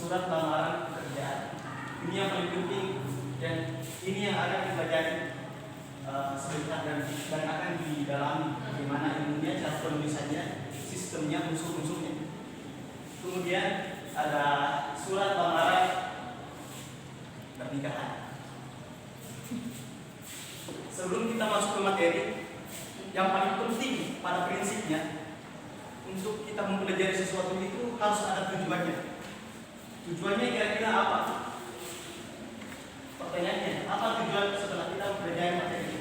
surat lamaran pekerjaan. Ini yang paling penting dan ini yang akan dipelajari sebentar dan akan didalami bagaimana ilmunya, cara penulisannya, sistemnya, unsur-unsurnya. Kemudian ada surat lamaran pernikahan. Sebelum kita masuk ke materi, yang paling penting pada prinsipnya untuk kita mempelajari sesuatu itu harus ada tujuannya. Tujuannya kira-kira apa? Pertanyaannya, apa tujuan setelah kita mempelajari materi ini?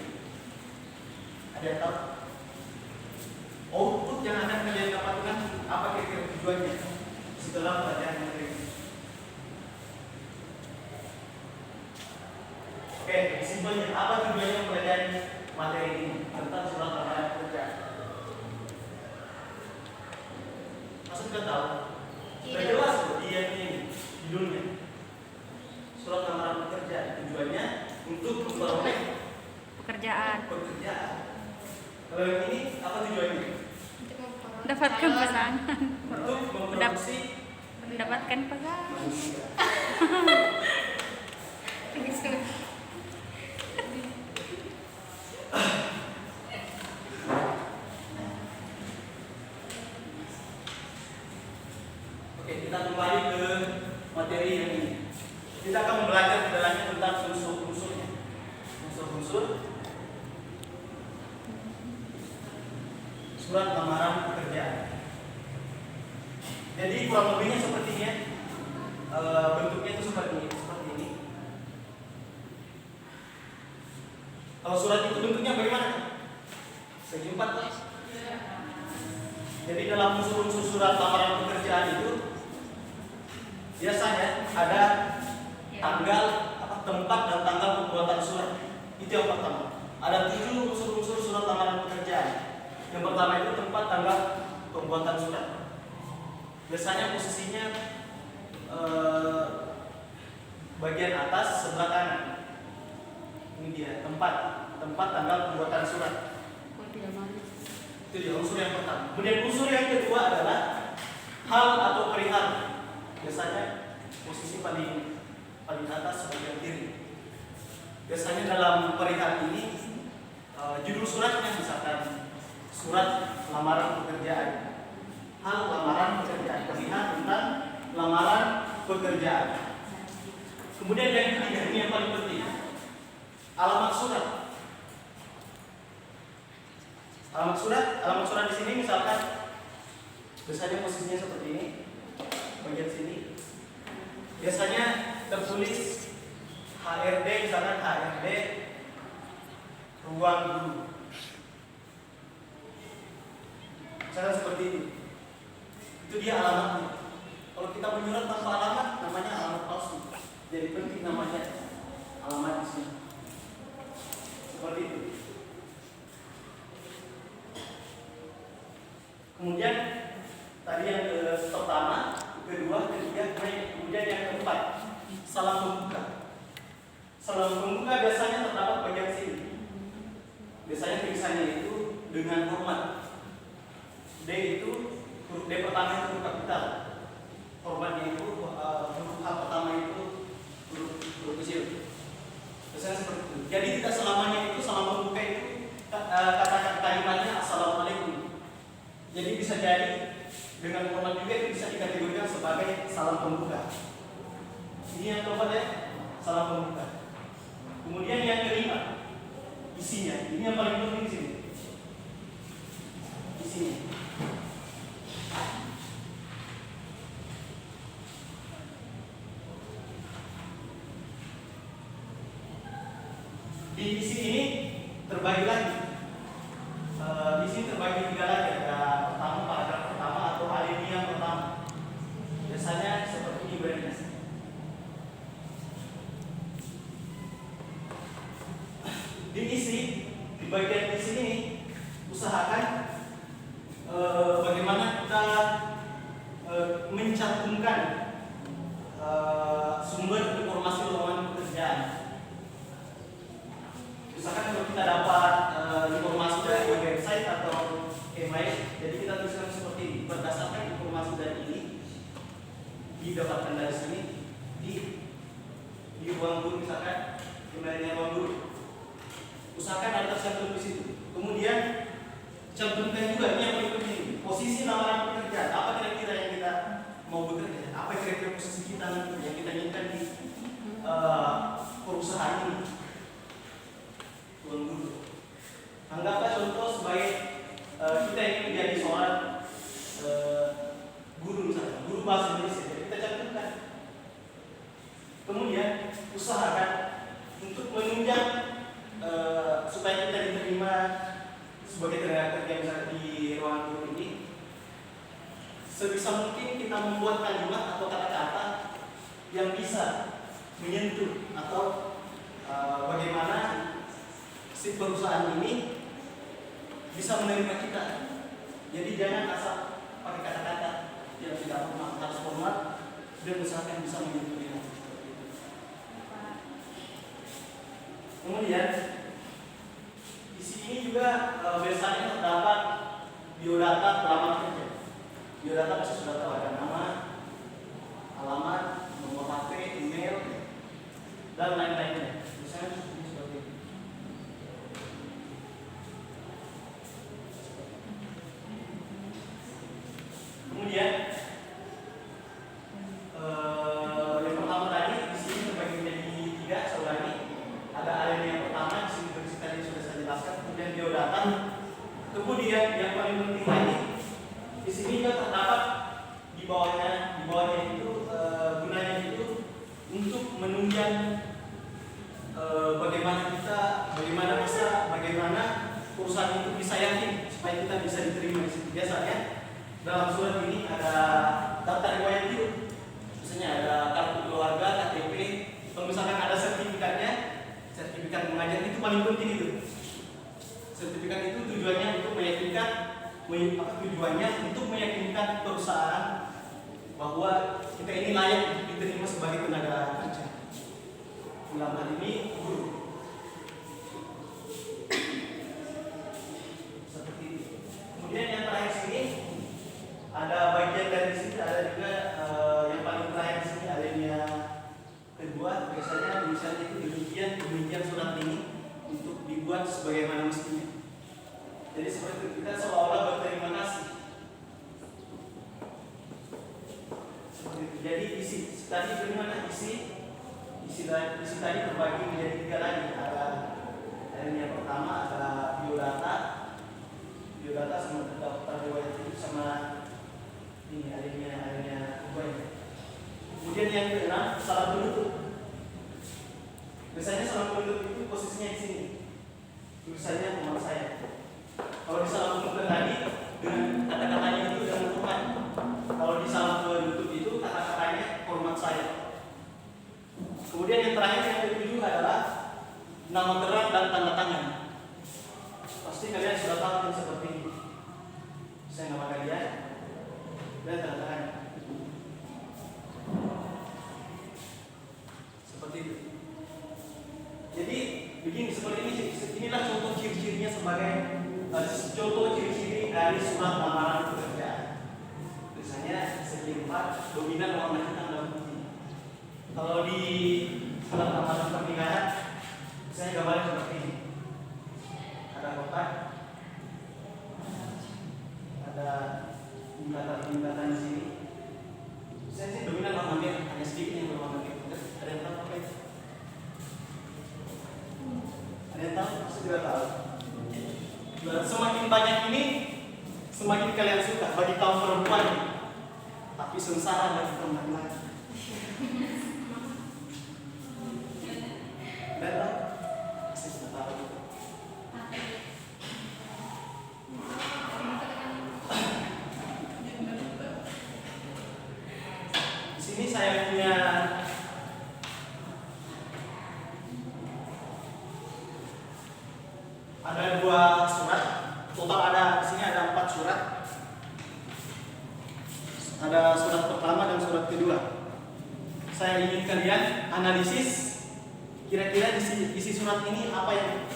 Ada yang tahu? Output yang akan kalian dapatkan apa kira-kira tujuannya setelah pelajaran materi ini? Oke, simpelnya apa tujuannya mempelajari materi ini tentang surat lamaran pekerjaan? Masa sudah tahu? Sudah jelas kok dia ini judulnya. Surat lamaran pekerjaan tujuannya untuk memperoleh pekerjaan. Kalau yang ini apa tujuannya? Mendapatkan pesangon. Untuk memproduksi Mendapatkan pesangon. manusia. Oke, kita kembali ke materi yang ini. Kita akan belajar di dalamnya tentang unsur-unsurnya. Unsur-unsur surat lamaran pekerjaan. Jadi kurang lebihnya seperti ini ya. Bentuknya itu seperti ini. Kalau surat itu bentuknya bagaimana? Segi empat kan? Jadi dalam unsur-unsur surat lamaran pekerjaan itu biasanya ada tanggal, tempat dan tanggal pembuatan surat. Itu yang pertama. Ada 7 unsur-unsur surat lamaran pekerjaan. Yang pertama itu tempat, tanggal pembuatan surat. Biasanya posisinya bagian atas sebelah kanan. Ini dia tempat, tanggal pembuatan surat. Itu dia unsur yang pertama. Kemudian unsur yang kedua adalah hal atau perihal. Biasanya posisi paling atas bagian kiri. Biasanya dalam perihal ini judul suratnya misalkan surat lamaran pekerjaan, hal lamaran pekerjaan, perihal tentang lamaran pekerjaan. Kemudian yang ketiga, ini yang paling penting, alamat surat. Alamat surat di sini misalkan biasanya posisinya seperti ini, bagian sini. Biasanya tertulis HRD, misalkan HRD ruang guru. Misalkan seperti ini. Itu dia alamatnya. Kalau kita menyurat tanpa alamat, namanya alamat palsu. Jadi penting namanya alamat di sini. Seperti itu. Kemudian tadi yang pertama, kedua, ketiga, kemudian yang keempat, salam pembuka. Salam pembuka biasanya terdapat bagian sini. Biasanya tulisannya itu dengan hormat. D itu huruf D pertama itu huruf kapital. Hormatnya itu huruf H pertama itu huruf kecil. Biasanya seperti itu. Jadi tidak selamanya itu salam pembuka itu kata-kata kalimatnya assalamualaikum. Jadi bisa jadi dengan hormat juga itu bisa dikategorikan sebagai salam pembuka. Ini yang keempat ya, salam pembuka. Kemudian yang kelima, isinya. Ini yang paling penting di sini. Isinya. Di isi ini terbagi lagi. Di sini terbagi 3 lagi. Ada pertama, paragraf pertama atau alinea pertama. Biasanya seperti ini bentuknya. Diisi di bagian isi ini usahakan bagaimana kita mencantumkan sumber informasi lowongan pekerjaan. Misalkan kalau kita dapat informasi dari website atau email, jadi kita tuliskan seperti ini. Berdasarkan informasi dari ini, didapatkan dari sini di ruang guru, misalkan emailnya ruang guru. Usahakan ada tercantum di situ. Kemudian cantumkan juga ini yang paling penting, posisi lamaran pekerjaan. Apa kira-kira yang kita mau bekerja? Apa kira-kira posisi kita nanti yang kita inginkan di perusahaan ini? Ruang guru. Anggaplah contoh sebagai kita ingin menjadi seorang guru, misalnya guru bahasa Indonesia. Jadi kita cantumkan. Kemudian usahakan untuk menunjang supaya kita diterima sebagai tenaga kerja misalnya di ruangan guru ini. Sebisa mungkin kita membuat kalimat atau kata-kata yang bisa menyentuh atau bagaimana si perusahaan ini bisa menerima kita. Jadi jangan asal pakai kata-kata yang tidak formal, harus formal dan usahakan bisa menyentuh dia. Kemudian di sini juga biasanya terdapat biodata pelamar kerja. Biodata pasti sudah tahu, ada nama, alamat, nomor HP, email, dan lain-lainnya. Misalnya seperti ini. Kemudian yang pertama tadi di sini terbagi menjadi 3 saudari. Ada area yang pertama di sini tadi sudah saya jelaskan. Kemudian biodata. Kemudian yang paling penting lagi di sini juga terdapat di bawahnya itu gunanya itu untuk menunjang bagaimana perusahaan itu bisa yakin supaya kita bisa diterima di situ. Biasanya dalam surat ini ada daftar riwayat hidup, misalnya ada kartu keluarga, KTP. Kalau misalkan ada sertifikatnya, sertifikat mengajar itu paling penting itu. Sertifikat itu tujuannya untuk meyakinkan perusahaan bahwa kita ini layak untuk diterima sebagai tenaga kerja. Dalam hal ini guru. Seperti itu. Kemudian yang terakhir sini ada bagian dari sini, ada juga yang paling terakhir di sini adanya kedua. Biasanya tulisannya itu demikian surat ini untuk dibuat sebagaimana mestinya. Jadi seperti itu, kita seolah-olah berterima kasih. Seperti itu. Jadi isi tadi bagaimana isi tadi terbagi menjadi 3 lagi. Ada yang pertama ada biodata sama daftar riwayat hidup sama ini adanya ubahnya. Kemudian yang keenam salam penutup. Biasanya salam penutup itu posisinya di sini. Tulisannya nama saya. Kalau di salam penutup tadi dengan kata-katanya itu dengan format. Kalau di salam penutup itu kata-katanya format saya. Kemudian yang terakhir yang ketujuh adalah nama gerak dan tanda tangan. Pasti kalian sudah tahu yang seperti ini. Saya nama kalian dan tanda tangan. Seperti itu. Jadi begini, seperti ini. Inilah contoh ciri-cirinya sebagai contoh ciri-ciri dari surat lamaran pekerjaan. Misalnya segi 4 dominan warna hitam dan putih. Kalau di surat lamaran pernikahan, saya gambarnya seperti ini. Ada kotak, ada tingkatan di sini. Saya sih dominan warna merah, hanya sedikit yang berwarna merah. Ada yang tahu apa itu? Ada yang tahu? Saya juga tahu. Semakin banyak ini, semakin kalian suka. Bagi kaum perempuan, tapi sengsara bagi kaum laki-laki. Dan saya sudah tahu. Di sini saya punya ada 2 surat. Total ada di sini ada 4 surat. Ada surat pertama dan surat kedua. Saya ingin kalian analisis kira-kira isi surat ini apa yang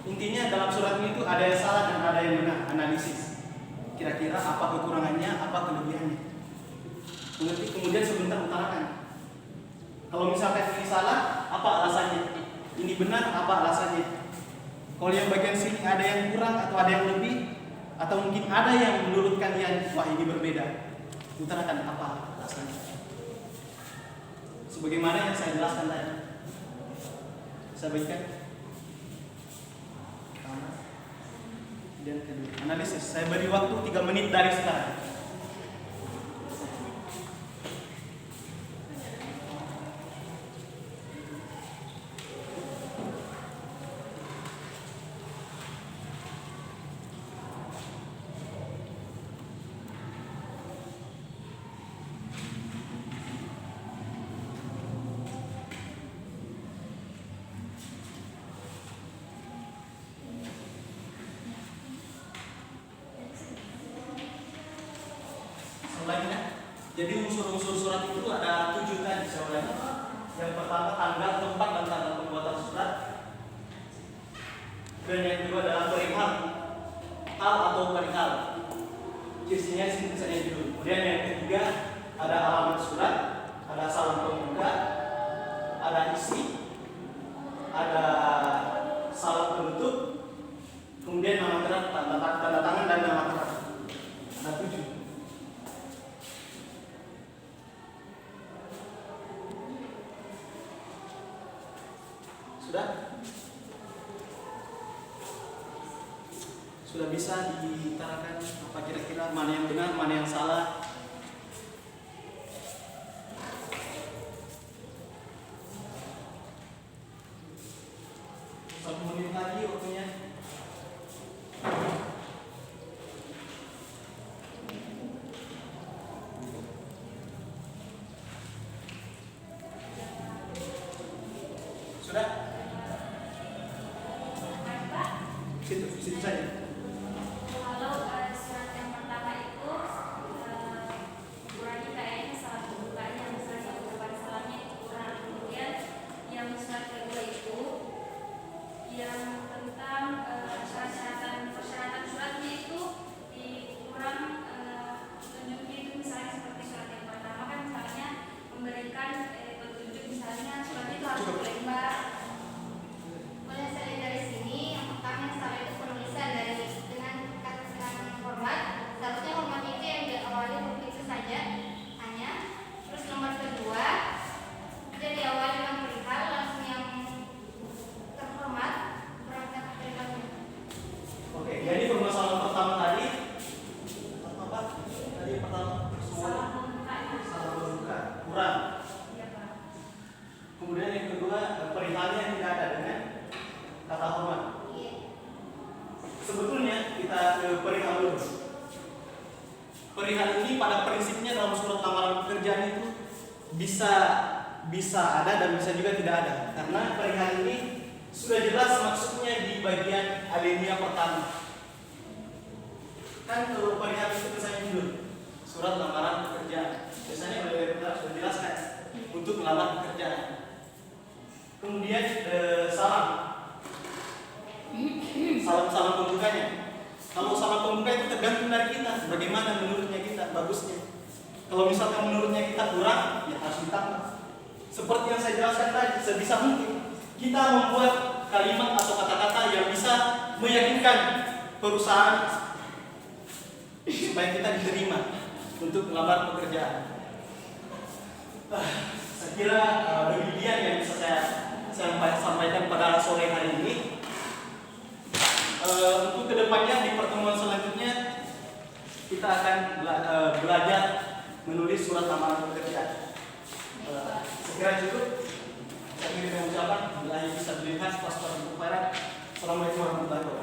intinya dalam surat ini itu ada yang salah dan ada yang benar. Analisis kira-kira apa kekurangannya, apa kelebihannya. Mengerti? Kemudian sebentar utarakan. Kalau misalkan ini salah, apa alasannya? Ini benar, apa alasannya? Kalau yang bagian sini ada yang kurang atau ada yang lebih, atau mungkin ada yang menurut kalian wah ini berbeda, utarakan apa alasannya. Sebagaimana yang saya jelaskan tadi. Saya bacakan. Pertama, dan kedua. Analisis. Saya beri waktu 3 menit dari sekarang. Selanjutnya, jadi unsur-unsur surat itu ada 7 tadi saya ulangi. Yang pertama tanggal, tempat, dan tanggal pembuatan surat. Dan yang kedua adalah perihal hal atau perihal. Isinya misalnya dulu. Kemudian yang ketiga ada alamat surat, ada salam pembuka, ada isi, ada salam penutup, kemudian nama gerak, tanda tangan dan nama gerak. Ada 7. Sudah bisa diutarakan apa kira-kira mana yang benar, mana yang salah? Satu menit lagi waktunya. Sudah? Situ saja. Perihal ini pada prinsipnya dalam surat lamaran pekerjaan itu bisa ada dan bisa juga tidak ada. Karena perihal ini sudah jelas maksudnya di bagian alinea pertama. Kan kalau perihal itu misalnya dulu surat lamaran pekerjaan, biasanya sudah jelaskan untuk melamar pekerjaan. Kemudian salam pembukanya. Kalau salam pembuka itu tergantung dari kita, bagaimana menurutnya kita, bagusnya. Kalau misalkan menurutnya kita kurang, ya harus ditambah. Seperti yang saya jelaskan tadi, sebisa mungkin kita membuat kalimat atau kata-kata yang bisa meyakinkan perusahaan supaya kita diterima untuk melamar pekerjaan. Saya kira demikian yang bisa saya sampaikan pada sore hari ini. Untuk kedepannya di pertemuan selanjutnya kita akan belajar menulis surat lamaran pekerjaan. Sekira cukup. Saya ingin mengucapkan bila bisa dilihat pas untuk para. Assalamualaikum warahmatullahi wabarakatuh.